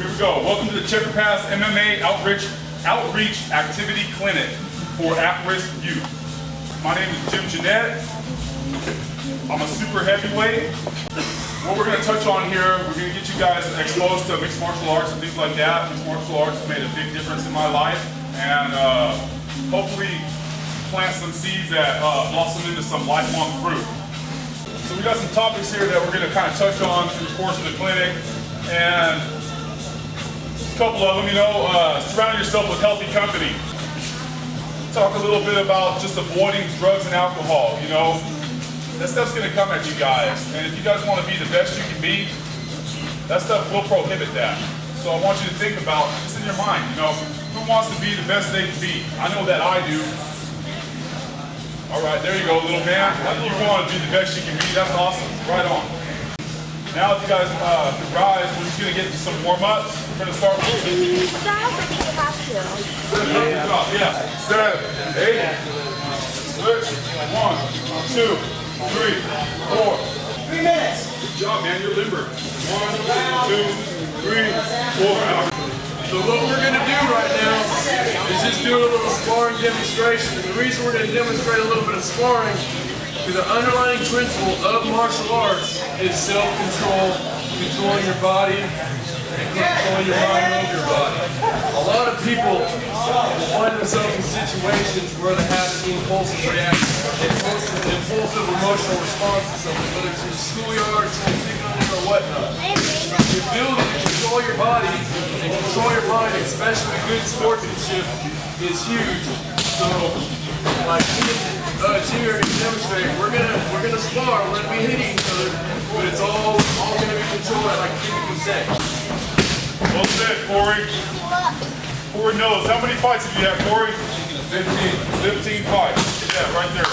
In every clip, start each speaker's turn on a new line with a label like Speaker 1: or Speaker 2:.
Speaker 1: Here we go. Welcome to the Checkered Past MMA Outreach Activity Clinic for at-risk youth. My name is Jimmy Jennett. I'm a super heavyweight. What we're going to touch on here, we're going to get you guys exposed to mixed martial arts and things like that. Mixed martial arts has made a big difference in my life, and hopefully plant some seeds that blossom into some lifelong fruit. So we got some topics here that we're going to kind of touch on through the course of the clinic, and a couple of them, surround yourself with healthy company. Talk a little bit about just avoiding drugs and alcohol, That stuff's going to come at you guys, and if you guys want to be the best you can be, that stuff will prohibit that. So I want you to think about this in your mind, who wants to be the best they can be? I know that I do. All right, there you go, little man. You want to be the best you can be, that's awesome. Right on. Now if you guys could rise, we're just going to get to some warm-ups. We're going to start with...
Speaker 2: Stop, I think you have to.
Speaker 1: Yeah. 7, 8, 6, 1, 2, 3, 4.
Speaker 3: 3 minutes.
Speaker 1: Good job, man. You're limber. 1, 2, 3, 4.
Speaker 4: So what we're going to do right now is just do a little sparring demonstration. And the reason we're going to demonstrate a little bit of sparring is the underlying principle of martial arts is self-control, controlling your body, and controlling your mind over your body. A lot of people find themselves in situations where they have an impulsive reaction, impulsive emotional response to something, whether it's in the schoolyard, or whatnot. The ability to control your body and control your mind, especially good sportsmanship, is huge. So, like Jimmy already demonstrated, we're gonna spar, we're gonna be hitting each other, but it's all gonna be controlled at like 50%.
Speaker 1: Well said, Corey. Corey knows. How many fights have you had, Corey? 15 fights. Look at that right there.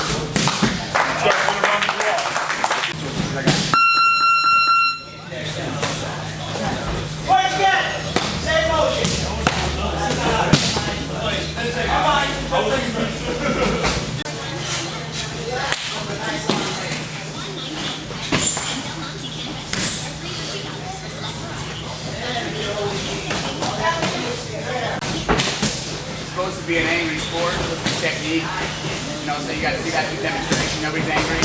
Speaker 1: Start going around the block.
Speaker 3: Twice again. Same motion.
Speaker 5: Supposed to be an angry sport, technique, so you got to do demonstration, nobody's angry.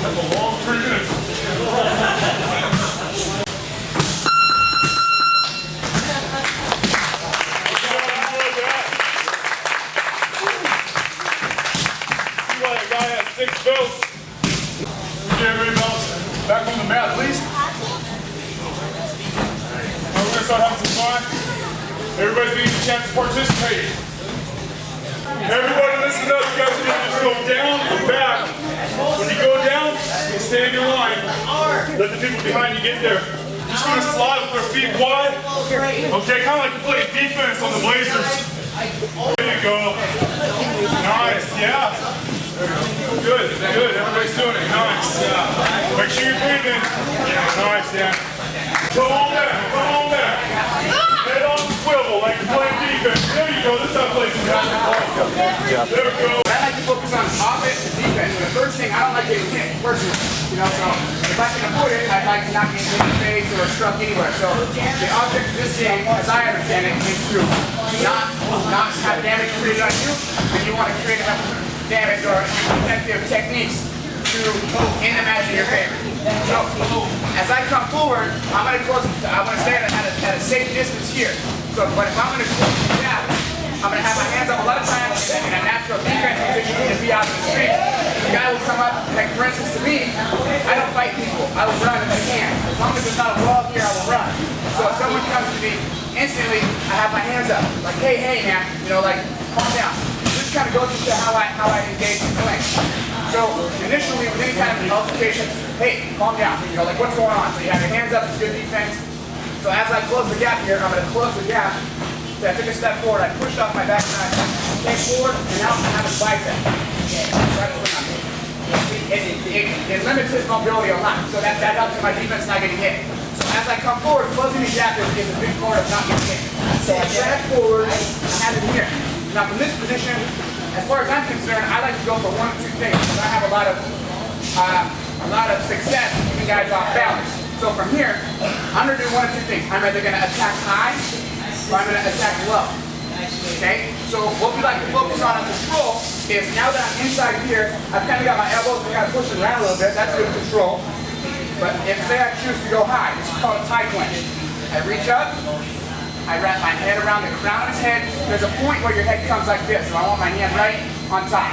Speaker 1: That's a long 3 minutes. See why that guy has 6 belts. Okay, everybody else, back on the mat, please. We're going to start having some fun. Everybody's going to get a chance to participate. Everybody listen up. You guys are going to just go down and back. When you go down, you stay in your line. Let the people behind you get there. Just going to slide with their feet wide. Okay, kind of like playing defense on the Blazers. There you go. Nice, yeah. Good. Everybody's doing it. Nice. Make sure you're breathing. Nice, yeah. Come on back. Head on the swivel like you're playing defense. There you go. This is how places happen. There we go.
Speaker 5: I like to focus on offense and defense. The first thing, I don't like getting hit personally. So if I can avoid it, I'd like to not get hit in the face or struck anywhere. So the object of this game, as I understand it, is to not have damage created on you, and you want to create enough damage or effective techniques to in-match in your favor. So as I come forward, I'm going to stand at a safe distance here. So, but if I'm going to close the gap, I'm going to have my hands up a lot of times in a natural defense position to be out in the street. The guy will come up, like for instance to me, I don't fight people. I will run if I can. As long as there's not a wall here, I will run. So if someone comes to me, instantly I have my hands up, like hey man, like calm down. This kind of goes into how I engage in clinch. So initially with any kind of altercation, hey, calm down. Like what's going on? So you have your hands up, it's good defense. So as I close the gap here, I'm going to close the gap. So I took a step forward, I pushed off my back and I came forward, and now I have a bicep. It limits his mobility a lot, so that helps my defense not getting hit. So as I come forward, closing the gap is a big part of not getting hit. So I drag forward, I have it here. Now from this position, as far as I'm concerned, I like to go for 1 or 2 things. I have a lot of success keeping guys off balance. So So from here, I'm gonna do one of two things. I'm either gonna attack high, or I'm gonna attack low. Okay? So what we like to focus on control is now that I'm inside here, I've kind of got my elbows kind of pushing around a little bit. That's good control. But if say I choose to go high, this is called a tie clinch. I reach up, I wrap my head around the crown of his head. There's a point where your head comes like this, so I want my hand right on top.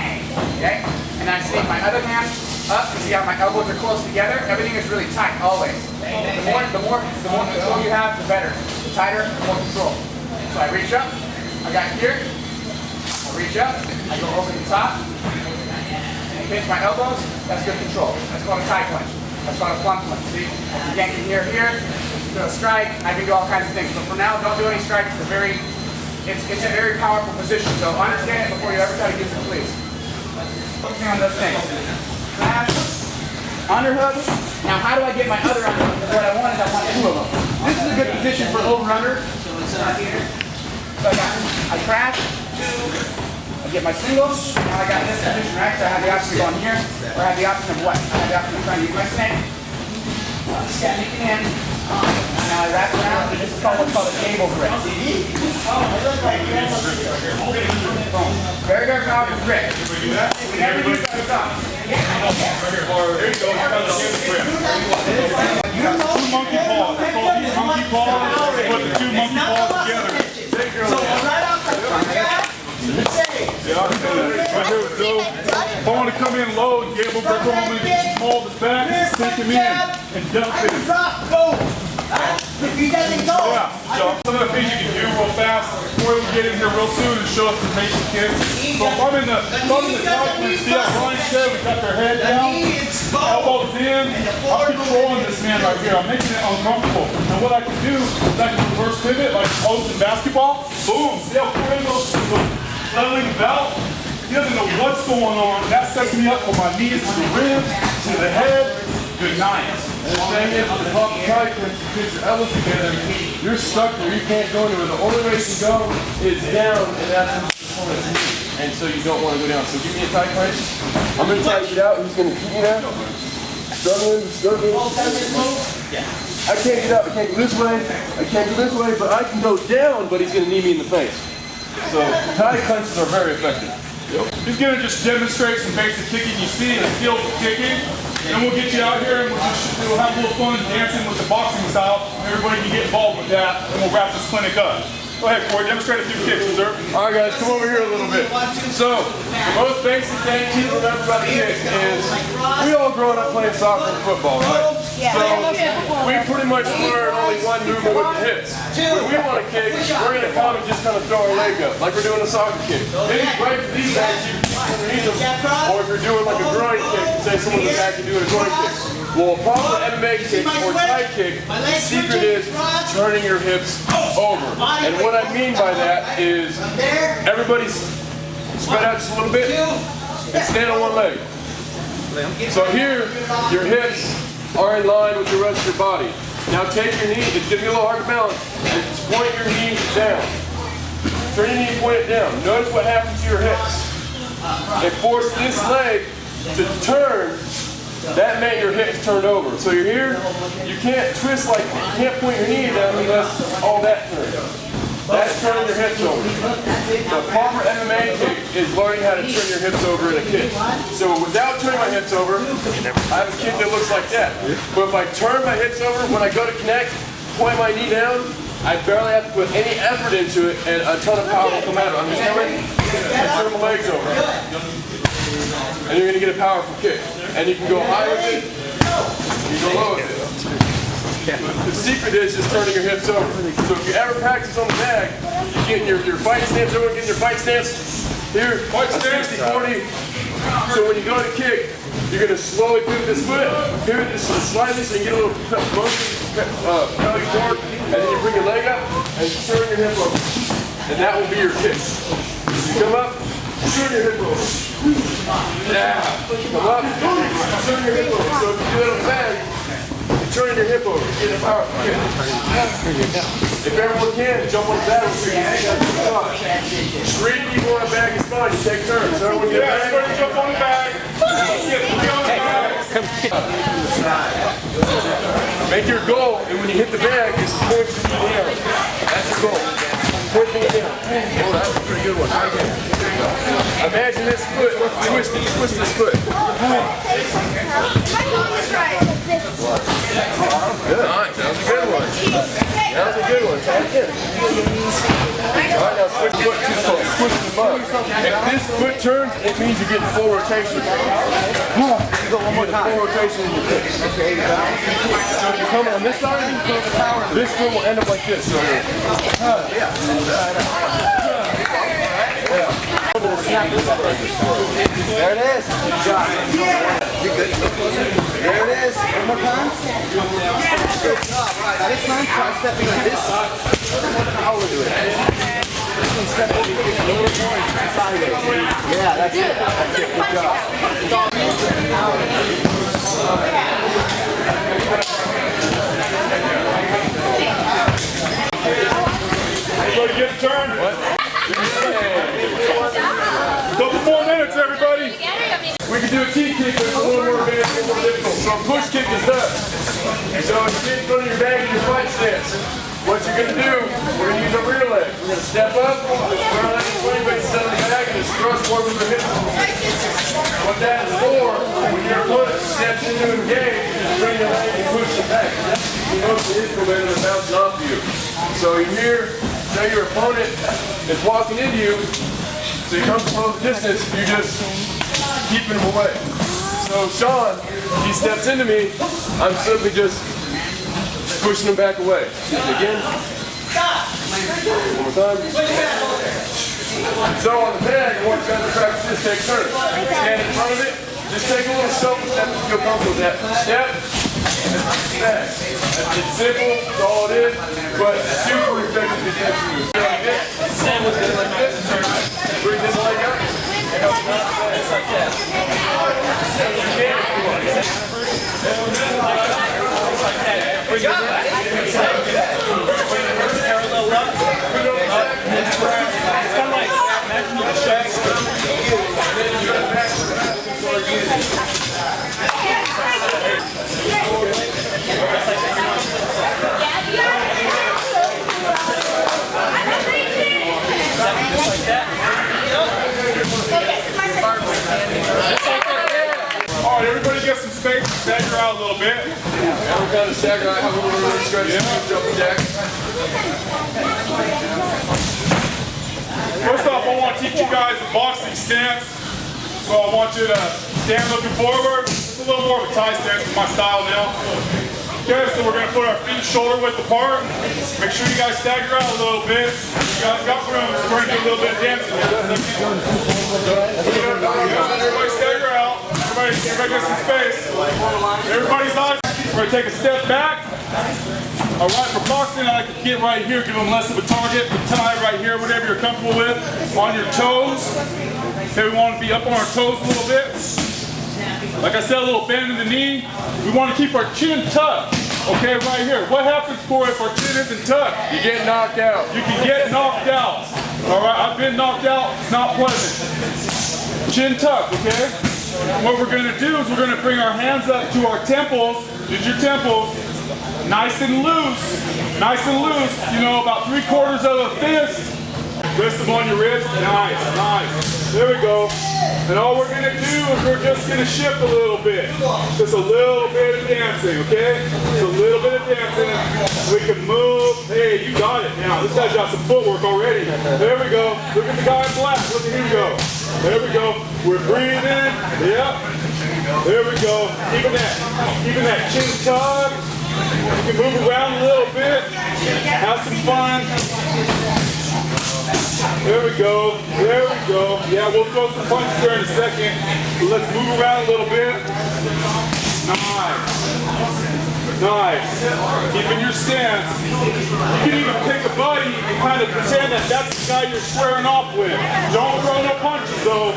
Speaker 5: Okay? And I sneak my other hand up. You see how my elbows are close together? Everything is really tight, always. The more control you have, the better. The tighter, the more control. So I reach up, I got here, I reach up, I go over the top, and pinch my elbows. That's good control. That's called a tie clinch. That's called a plum clinch. See? You can't get here, do a strike, I can do all kinds of things. But for now, don't do any strikes. It's a very powerful position. So understand it before you ever try to use it, please. Focusing on those things. Flash, underhook. Now how do I get my other underhook? What I want is I want two of them. This is a good position for over-under. So I crash, I get my singles, now I got this position, right? So I have the option of going here, or I have the option of what? I have the option of trying to use my snake, sneaking in, and now I wrap around, and this is called what's called a table grip. Very, very powerful grip. We never use that stuff.
Speaker 1: Two monkey paws. It's called these monkey paws. Put the two monkey paws together. Yeah, right here with Joe. If I want to come in low and get able to break home and small the back, stick him in and dump it.
Speaker 3: If he doesn't go,
Speaker 1: Yeah, so some of the things you can do real fast before we get in here real soon and show us the basic kicks. So if I'm in the top, we see how Ryan said, we got their head down, elbows in. I'm controlling this man right here. I'm making it uncomfortable. And what I can do is I can reverse pivot like post in basketball. Boom. See how Corey goes leveling the belt? He doesn't know what's going on. That sets me up for my knees to the ribs, to the head. Good night.
Speaker 4: And the thing is, with the pop tight clinch, you put your elbows together, you're stuck there, you can't go anywhere. The only way to go is down, and that's the point. And so you don't want to go down. So give me a tight clinch. I'm going to tighten it out, he's going to keep me there. Struggling. I can't get out, I can't go this way, but I can go down, but he's going to knee me in the face. So tight clenches are very effective.
Speaker 1: He's going to just demonstrate some basic kicking. You see the skills of kicking. And we'll get you out here and we'll have a little fun dancing with the boxing style. Everybody can get involved with that, and we'll wrap this clinic up. Go ahead, Corey, demonstrate a few kicks, sir.
Speaker 4: All right, guys, come over here a little bit. So, the most basic thing to remember about the kick is we all growing up playing soccer and football, right? So, we pretty much learn only one movement with the hips. When we want to kick, we're going to come and just kind of throw our leg up, like we're doing a soccer kick. Maybe right for these guys, you can underneath them, or if you're doing like a groin kick, say someone in the back and doing a groin kick. Well, a proper MMA kick or tie kick, the secret is turning your hips over. And what I mean by that is everybody's spread out just a little bit and stand on one leg. So here, your hips are in line with the rest of your body. Now take your knee, it's going to be a little hard to balance, and point your knee down. Turn your knee and point it down. Notice what happens to your hips. And force this leg to turn. That meant your hips turned over. So you're here, you can't twist like, you can't point your knee down unless all that turns. That's turning your hips over. The proper MMA kick is learning how to turn your hips over in a kick. So without turning my hips over, I have a kick that looks like that. But if I turn my hips over, when I go to connect, point my knee down, I barely have to put any effort into it and a ton of power will come out of it. I'm just coming, I turn my legs over. And you're going to get a powerful kick. And you can go high with it, you can go low with it. The secret is just turning your hips over. So if you ever practice on the bag, you get your fight stance, everyone getting your fight stance. Here, fight stance, 60-40. So when you go to kick, you're going to slowly pivot this foot, pivot this slightly so you get a little motion, pelvic torque, and then you bring your leg up and turn your hip over. And that will be your kick. You come up, turn your hip over. Yeah, come up, turn your hip over. So if you do it on the bag, you're turning your hip over, you get a powerful kick. If everyone can, jump on the bag with you. 3 people on a bag is fine, you take turns. So everyone get a bag.
Speaker 1: Everybody jump on the bag. Let's get 3 on the bag.
Speaker 4: Make your you hit the bag, it's pointing you down. That's your goal. Pointing it down. Oh, that's a pretty good one. Imagine this foot. Twist this foot. Nice. That was a good one. That was a good one. All right, now switch foot too close. Push the bug. If this foot turns, it means you're getting full rotation. You go one more time. Full rotation in your foot. Okay. So if you come on this side, this foot will end up like this. So
Speaker 3: There it is. Good job. You're good. There it is. One more time. Good job. Right. This time, try stepping like this. How will we do it? This one step a little more and sideways. Yeah, that's it. That's it. Good job.
Speaker 1: Everybody get a turn. What? Couple more minutes, everybody.
Speaker 4: we can do a T kick, but it's a little more advanced and more difficult. So a push kick is done. So you get in front of your bag in your fight stance. What you're going to do, we're going to use our rear leg. We're going to step up, we're going to let the 20 bases out of the bag, and just thrust forward with the hips. What that is for, when your opponent steps into a game, bring your leg and push it back. You know the hips go better than bouncing off you. So you're here, say your opponent is walking into you, so you come from close distance, you just keeping him away. So Sean, he steps into me, I'm simply just pushing him back away. Again. One more time. So on the bag, I want you guys to practice this, take turns. Stand in front of it, just take a little shuffle step if you feel comfortable with that. Step, back. It's simple, that's all it is, but super effective defense move. Like this, stand with it like this, bring this leg up, and up just like that. Bring it back. Parallel up. It's kind of like imagine you check. Then you go back.
Speaker 1: Alright, everybody get some space, stagger out a little bit.
Speaker 4: Yeah, we're kind of stagger out, have a little bit of stretch, jumping jacks.
Speaker 1: First off, I want to teach you guys the boxing stance. So I want you to stand looking forward. It's a little more of a tie stance with my style now. Okay, so we're going to put our feet shoulder width apart. Make sure you guys stagger out a little bit. You guys got room. We're going to do a little bit of dancing. Everybody stagger out. Everybody get some space. Everybody's eyes. We're going to take a step back. Alright, for boxing, I like to get right here, give them less of a target. The tie right here, whatever you're comfortable with. On your toes. Okay, we want to be up on our toes a little bit. Like I said, a little bend in the knee. We want to keep our chin tucked. Okay, right here. What happens, Corey, if our chin isn't tucked?
Speaker 4: You get knocked out.
Speaker 1: You can get knocked out. Alright, I've been knocked out. It's not pleasant. Chin tucked, okay? What we're going to do is we're going to bring our hands up to our temples. Use your temples. Nice and loose, you know, about 3/4 of a fist. Wrist them on your wrist, nice. There we go. And all we're gonna do is we're just gonna shift a little bit. Just a little bit of dancing, okay? Just a little bit of dancing. We can move. Hey, you got it now. This guy's got some footwork already. There we go. Look at the guy in black. Look at him go. There we go. We're breathing. Yep. There we go. Keeping that chin tucked. You can move around a little bit, have some fun. There we go. Yeah, we'll throw some punches there in a second. But let's move around a little bit. Nice. Keeping your stance. You can even pick a buddy and kind of pretend that that's the guy you're squaring off with. Don't throw no punches though.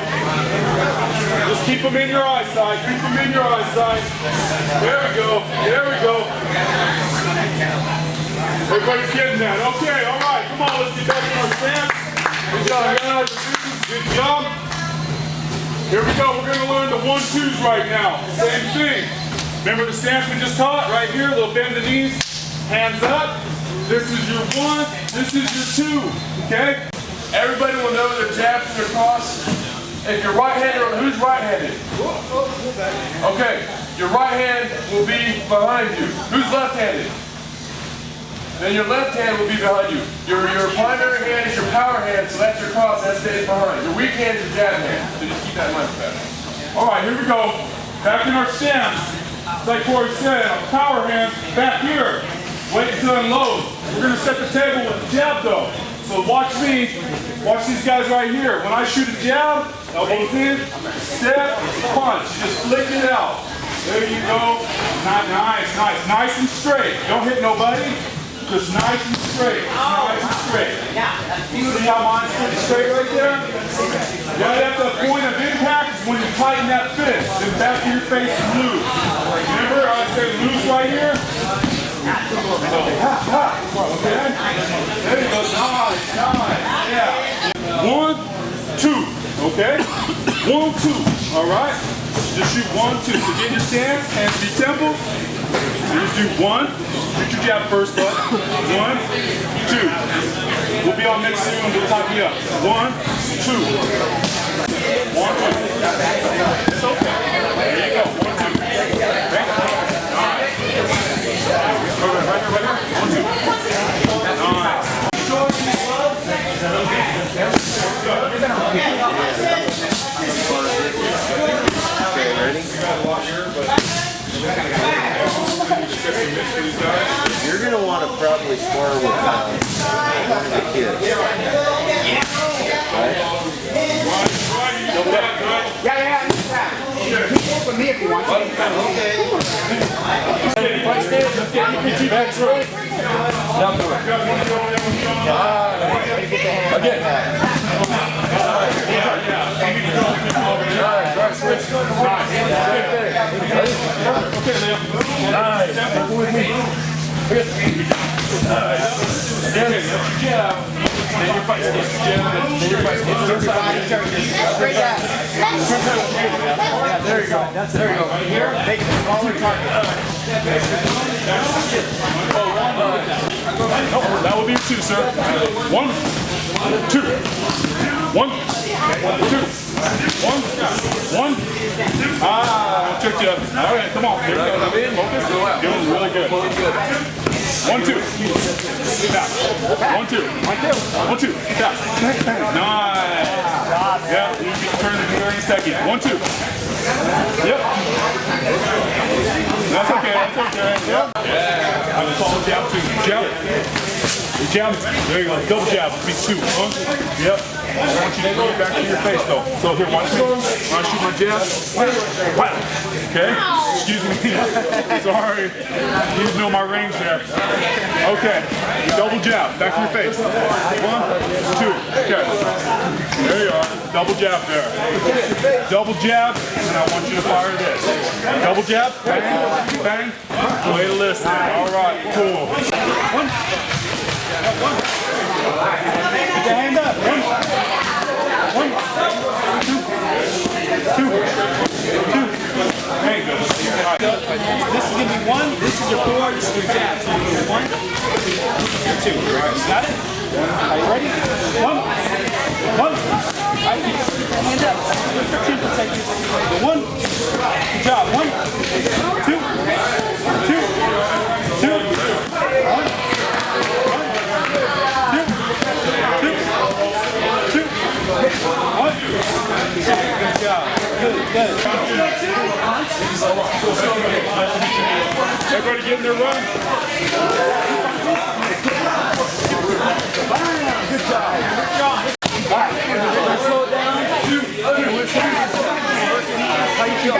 Speaker 1: Just keep them in your eyesight. There we go. Everybody's getting that. Okay, all right. Come on, let's get back in our stance. Good job, guys. Good job. Here we go. We're going to learn the 1-2s right now. Same thing. Remember the stance we just taught? Right here, a little bend the knees. Hands up. This is your 1, this is your 2, okay?
Speaker 4: Everybody will know their jabs and their cross. If you're right-handed, who's right-handed? Okay, your right hand will be behind you. Who's left-handed? Then your left hand will be behind you. Your primary hand is your power hand, so that's your cross, that stays behind. Your weak hand is your jab hand, so just keep that in mind for that.
Speaker 1: All right, here we go. Back in our stance. Like Corey said, our power hands back here. Wait until it unloads. We're gonna set the table with the jab though. So watch me, watch these guys right here. When I shoot a jab, elbows in, step, punch. Just flick it out. There you go. Nice and straight. Don't hit nobody. Just nice and straight. Nice and straight. See how mine's pretty straight right there? Right at the point of impact is when you tighten that fist. Then back to your face and loose. Remember, I said loose right here? Okay. There you go. Nice. Yeah. 1, 2. Okay? 1, 2. All right? Just shoot 1, 2. So get your stance, hands to your temple. So just do 1. Shoot your jab first, bud. 1, 2. We'll be on mix soon. We'll top you up. 1, 2. 1, 2. It's okay. There you go. 1, 2. Okay? Right here. 1, 2. Nice.
Speaker 3: Okay, ready? You're going to want to probably spar with one of the kids. Right?
Speaker 5: Yeah. Keep up with me if you want to.
Speaker 3: Okay.
Speaker 4: Again.
Speaker 5: There you go. Here, make it a smaller target.
Speaker 1: That will be 2, sir. 1, 2. 1, 2. 1. Ah, tricked you. All right, come on. Here we go. Focus. Doing really good. 1, 2. Tap. 1, 2. 1, 2. Tap. Nice. Yeah, you can turn it in 30 seconds. 1, 2. Yep. That's okay. Yep. Yeah. I'm calling jab 2. Jab. Jab. There you go. Double jab. Be 2. Yep. I want you to go back to your face though. So here, watch me. When I shoot my jab. Wow. Okay? Excuse me. Sorry. You need to know my range there. Okay. Double jab. Back to your face. 1, 2. Okay. There you are. Double jab there. Double jab, and I want you to fire this. Double jab. Bang. Bang. Way to listen. All right. Cool. 1. Put your hand up. 1, 2. There you go. Right. This is going to be 1. This is your 4. This is your jab. So you do 1, 2. Right. Got it? Are you ready? 1. Right, keep your hand up. 2. 1. Good job. 1, 2. 2. 1. Good job. Good. Everybody get in their run. Good job. Slow it down. How you feel?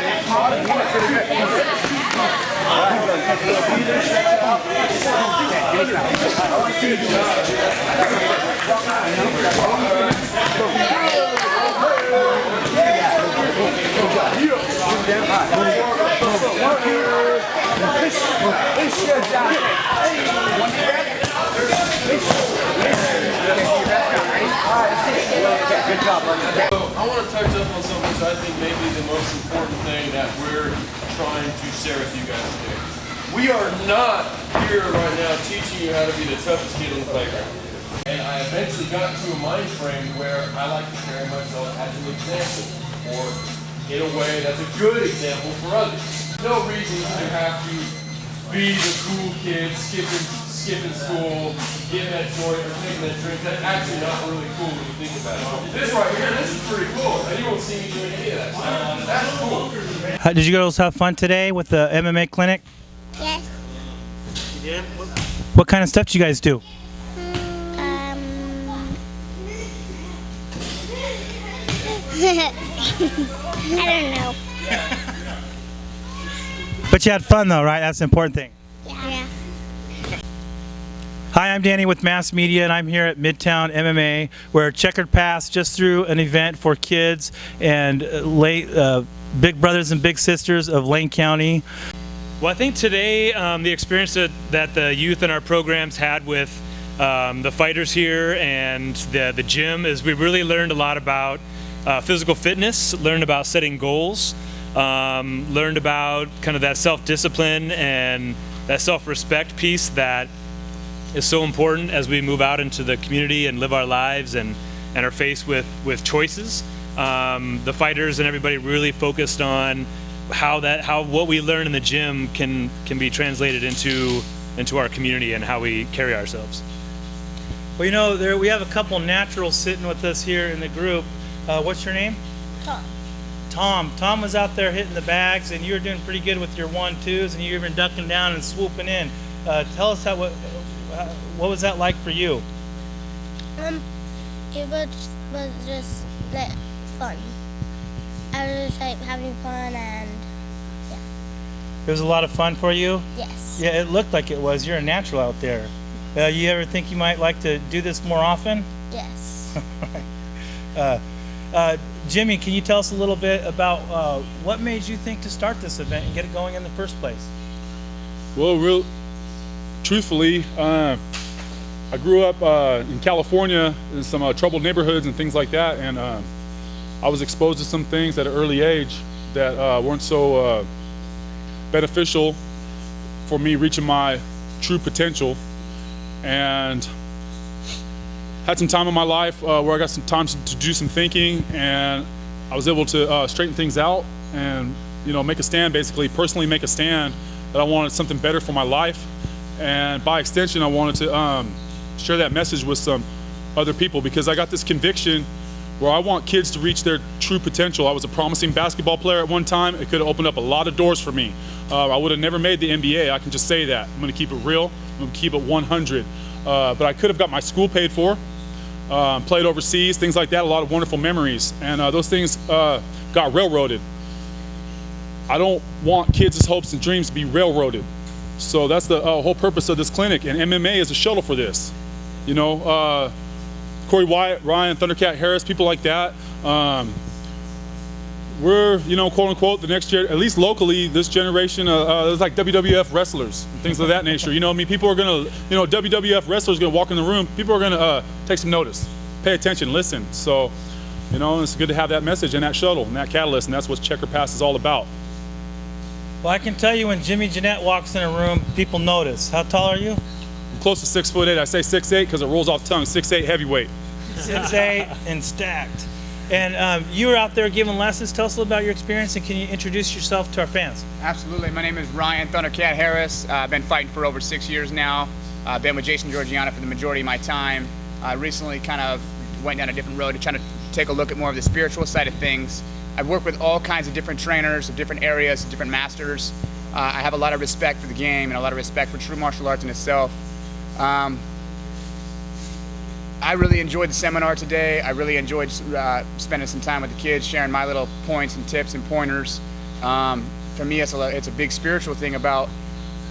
Speaker 1: Good job, buddy.
Speaker 4: So I want to touch up on something which I think may be the most important thing that we're trying to share with you guys today. We are not here right now teaching you how to be the toughest kid on the playground. And I eventually got to a mind frame where I like to carry myself as an example, or in a way that's a good example for others. No reason to have to be the cool kid, skipping school, getting that joint or taking that drink. That's actually not really cool when you think about it. This right here, this is pretty cool. And you won't see me doing any of that stuff. That's cool.
Speaker 6: Did you girls have fun today with the MMA clinic?
Speaker 2: Yes.
Speaker 6: You did? What kind of stuff did you guys do?
Speaker 2: I don't know.
Speaker 6: But you had fun though, right? That's the important thing.
Speaker 2: Yeah.
Speaker 6: Hi, I'm Danny with MMASSmedia, and I'm here at Midtown MMA, where Checkered Past just threw an event for kids and big brothers and big sisters of Lane County.
Speaker 7: Well, I think today the experience that the youth in our programs had with the fighters here and the gym is we really learned a lot about physical fitness, learned about setting goals, learned about kind of that self-discipline and that self-respect piece that is so important as we move out into the community and live our lives and are faced with choices. The fighters and everybody really focused on how what we learn in the gym can be translated into our community and how we carry ourselves.
Speaker 6: Well, you know, we have a couple naturals sitting with us here in the group. What's your name?
Speaker 2: Tom.
Speaker 6: Tom was out there hitting the bags, and you were doing pretty good with your 1-2s, and you were even ducking down and swooping in. Tell us what was that like for you?
Speaker 2: It was just like fun. I was just like having fun and yeah.
Speaker 6: It was a lot of fun for you?
Speaker 2: Yes.
Speaker 6: Yeah, it looked like it was. You're a natural out there. You ever think you might like to do this more often?
Speaker 2: Yes.
Speaker 6: Jimmy, can you tell us a little bit about what made you think to start this event and get it going in the first place?
Speaker 1: Well, truthfully, I grew up in California in some troubled neighborhoods and things like that, and I was exposed to some things at an early age that weren't so beneficial for me reaching my true potential, and had some time in my life where I got some time to do some thinking, and I was able to straighten things out and make a stand, basically personally make a stand that I wanted something better for my life, and by extension I wanted to share that message with some other people, because I got this conviction where I want kids to reach their true potential. I was a promising basketball player at one time. It could have opened up a lot of doors for me. I would have never made the NBA, I can just say that. I'm gonna keep it real, I'm gonna keep it 100. But I could have got my school paid for, played overseas, things like that, a lot of wonderful memories. And those things got railroaded. I don't want kids' hopes and dreams to be railroaded. So that's the whole purpose of this clinic, and MMA is a shuttle for this. Corey Wyatt, Ryan, Thundercat Harris, people like that. We're, quote unquote, the next year, at least locally, this generation, there's like WWF wrestlers and things of that nature. People are gonna, WWF wrestlers gonna walk in the room, people are gonna take some notice, pay attention, listen. So, it's good to have that message and that shuttle and that catalyst, and that's what Checkered Past is all about.
Speaker 6: Well, I can tell you when Jimmy Jennett walks in a room, people notice. How tall are you?
Speaker 1: I'm close to 6'8". I say 6'8" because it rolls off the tongue. 6'8" heavyweight.
Speaker 6: 6'8" and stacked. And you were out there giving lessons. Tell us a little about your experience, and can you introduce yourself to our fans?
Speaker 5: Absolutely. My name is Ryan Thundercat Harris. I've been fighting for over 6 years now. I've been with Jason Georgiana for the majority of my time. I recently kind of went down a different road to try to take a look at more of the spiritual side of things. I've worked with all kinds of different trainers of different areas, different masters. I have a lot of respect for the game and a lot of respect for true martial arts in itself. I really enjoyed the seminar today. I really enjoyed spending some time with the kids, sharing my little points and tips and pointers. For me, it's a big spiritual thing about,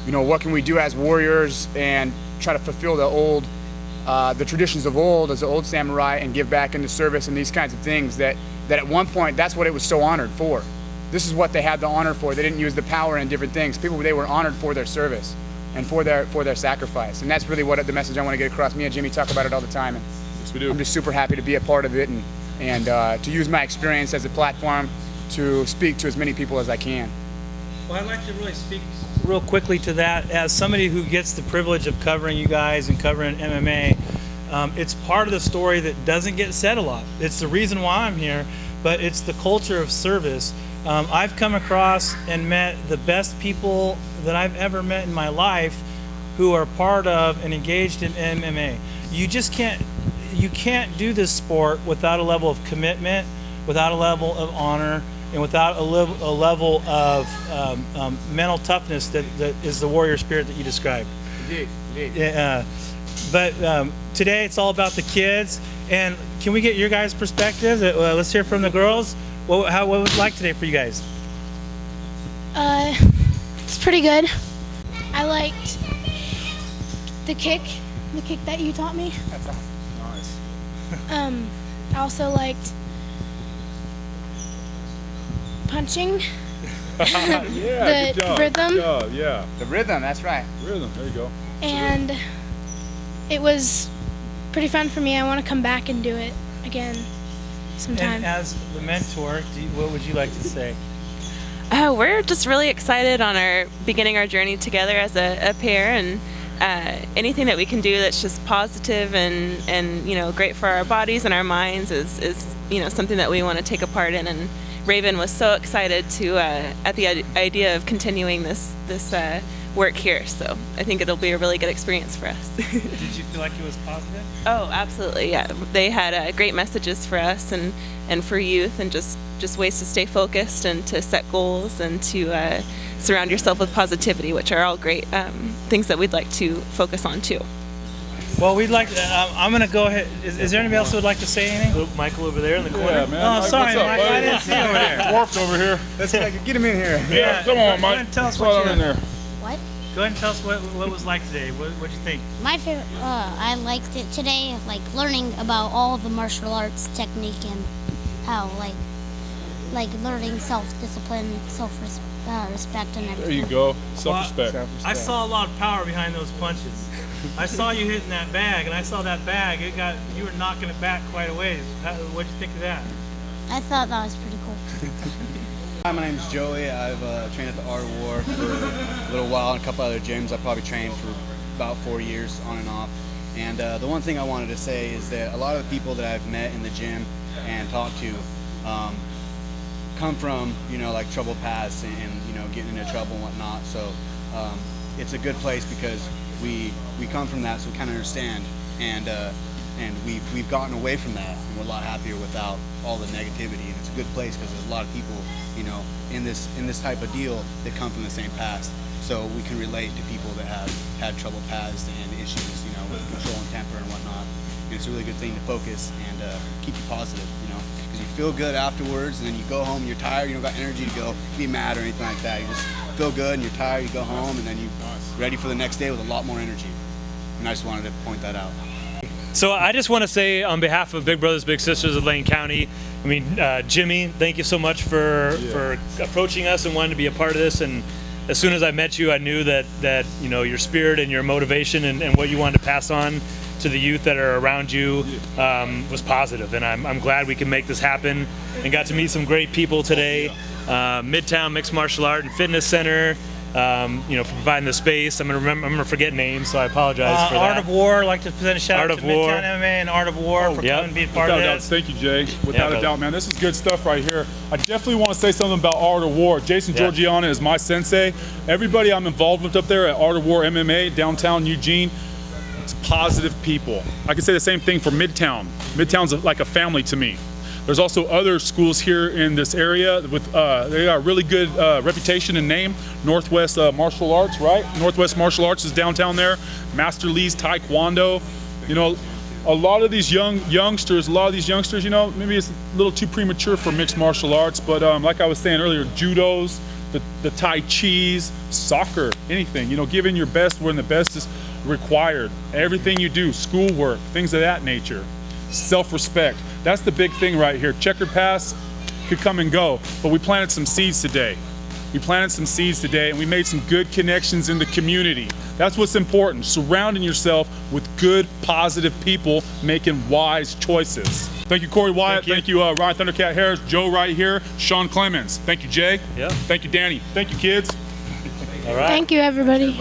Speaker 5: what can we do as warriors and try to fulfill the traditions of old as the old samurai and give back into service and these kinds of things that at one point, that's what it was so honored for. This is what they had the honor for. They didn't use the power in different things. They were honored for their service and for their sacrifice. And that's really what the message I want to get across. Me and Jimmy talk about it all the time. And
Speaker 1: yes, we do.
Speaker 5: I'm just super happy to be a part of it and to use my experience as a platform to speak to as many people as I can.
Speaker 6: Well, I'd like to really speak real quickly to that. As somebody who gets the privilege of covering you guys and covering MMA, it's part of the story that doesn't get said a lot. It's the reason why I'm here, but it's the culture of service. I've come across and met the best people that I've ever met in my life who are part of and engaged in MMA. You can't do this sport without a level of commitment, without a level of honor, and without a level of mental toughness that is the warrior spirit that you described.
Speaker 5: Indeed.
Speaker 6: But today it's all about the kids. And can we get your guys' perspective? Let's hear from the girls. What was it like today for you guys?
Speaker 8: It's pretty good. I liked the kick that you taught me.
Speaker 1: That's awesome. Nice.
Speaker 8: I also liked punching.
Speaker 1: Yeah,
Speaker 8: The
Speaker 1: good job.
Speaker 8: rhythm.
Speaker 1: Good job. Yeah,
Speaker 5: The rhythm, that's right.
Speaker 1: rhythm. There you go.
Speaker 8: And it was pretty fun for me. I want to come back and do it again sometime.
Speaker 6: And as the mentor, what would you like to say?
Speaker 9: We're just really excited on beginning our journey together as a pair, and anything that we can do that's just positive and great for our bodies and our minds is something that we want to take a part in. And Raven was so excited at the idea of continuing this work here, so I think it'll be a really good experience for us.
Speaker 6: Did you feel like it was positive?
Speaker 9: Oh, absolutely, yeah. They had great messages for us and for youth, and just ways to stay focused and to set goals and to surround yourself with positivity, which are all great things that we'd like to focus on too.
Speaker 6: Well, we'd like. I'm going to go ahead. Is there anybody else who would like to say anything?
Speaker 7: Oh, Michael over there in the corner.
Speaker 1: Yeah, man.
Speaker 6: Oh, sorry,
Speaker 1: What's up,
Speaker 6: Mike.
Speaker 1: buddy?
Speaker 6: I didn't see you over there.
Speaker 1: Dwarfed over here.
Speaker 3: Let's get him in here.
Speaker 1: Yeah, come on,
Speaker 6: Go ahead
Speaker 1: Mike.
Speaker 6: and tell us
Speaker 1: Throw
Speaker 6: what
Speaker 1: it
Speaker 6: you
Speaker 1: in there.
Speaker 2: What?
Speaker 6: Go ahead and tell us what was like today. What'd you think?
Speaker 2: My favorite, I liked it today, like learning about all the martial arts technique and how, like learning self-discipline, self-respect and everything.
Speaker 1: There you go. Self-respect.
Speaker 6: Well, I saw a lot of power behind those punches. I saw you hitting that bag, and I saw that bag. You were knocking it back quite a ways. What'd you think of that?
Speaker 2: I thought that was pretty cool.
Speaker 3: Hi, my name's Joey. I've trained at the Art of War for a little while and a couple other gyms. I've probably trained for about 4 years on and off. And the one thing I wanted to say is that a lot of the people that I've met in the gym and talked to come from, like troubled pasts and getting into trouble and whatnot. So it's a good place because we come from that, so we kind of understand. And we've gotten away from that, and we're a lot happier without all the negativity. And it's a good place because there's a lot of people, in this type of deal that come from the same past. So we can relate to people that have had troubled paths and issues, with control and temper and whatnot. And it's a really good thing to focus and keep you positive, because you feel good afterwards, and then you go home, you're tired, you don't got energy to go be mad or anything like that. You just feel good and you're tired, you go home, and then you're ready for the next day with a lot more energy. And I just wanted to point that out.
Speaker 7: So I just want to say on behalf of Big Brothers Big Sisters of Lane County, Jimmy, thank you so much for approaching us and wanting to be a part of this. And as soon as I met you, I knew that your spirit and your motivation and what you wanted to pass on to the youth that are around you was positive. And I'm glad we can make this happen and got to meet some great people today. Midtown Mixed Martial Art and Fitness Center, for providing the space. I'm gonna forget names, so I apologize for that.
Speaker 6: Art of War, I'd like to present a shout
Speaker 7: Art
Speaker 6: out to
Speaker 7: of War.
Speaker 6: Midtown MMA and Art of War for coming and being part of
Speaker 1: Without a doubt.
Speaker 6: this.
Speaker 1: Thank you, Jay. Without a
Speaker 7: brother.
Speaker 1: doubt, man. This is good stuff right here. I definitely want to say something about Art of War. Jason Georgiana is my sensei. Everybody I'm involved with up there at Art of War MMA, downtown Eugene, it's positive people. I can say the same thing for Midtown. Midtown's like a family to me. There's also other schools here in this area with they got a really good reputation and name. Northwest Martial Arts, right? Northwest Martial Arts is downtown there. Master Lee's Taekwondo. A lot of these youngsters, maybe it's a little too premature for mixed martial arts, but like I was saying earlier, judos, the Tai Chis, soccer, anything. Giving your best when the best is required. Everything you do, schoolwork, things of that nature. Self-respect. That's the big thing right here. Checkered Past could come and go, but we planted some seeds today. And we made some good connections in the community. That's what's important, surrounding yourself with good, positive people making wise choices. Thank you, Corey Wyatt.
Speaker 7: Thank you.
Speaker 1: Thank you, Ryan Thundercat Harris, Joe right here, Sean Clemens. Thank you, Jay.
Speaker 7: Yeah.
Speaker 1: Thank you, Danny. Thank you, kids.
Speaker 7: All right.
Speaker 8: Thank you, everybody.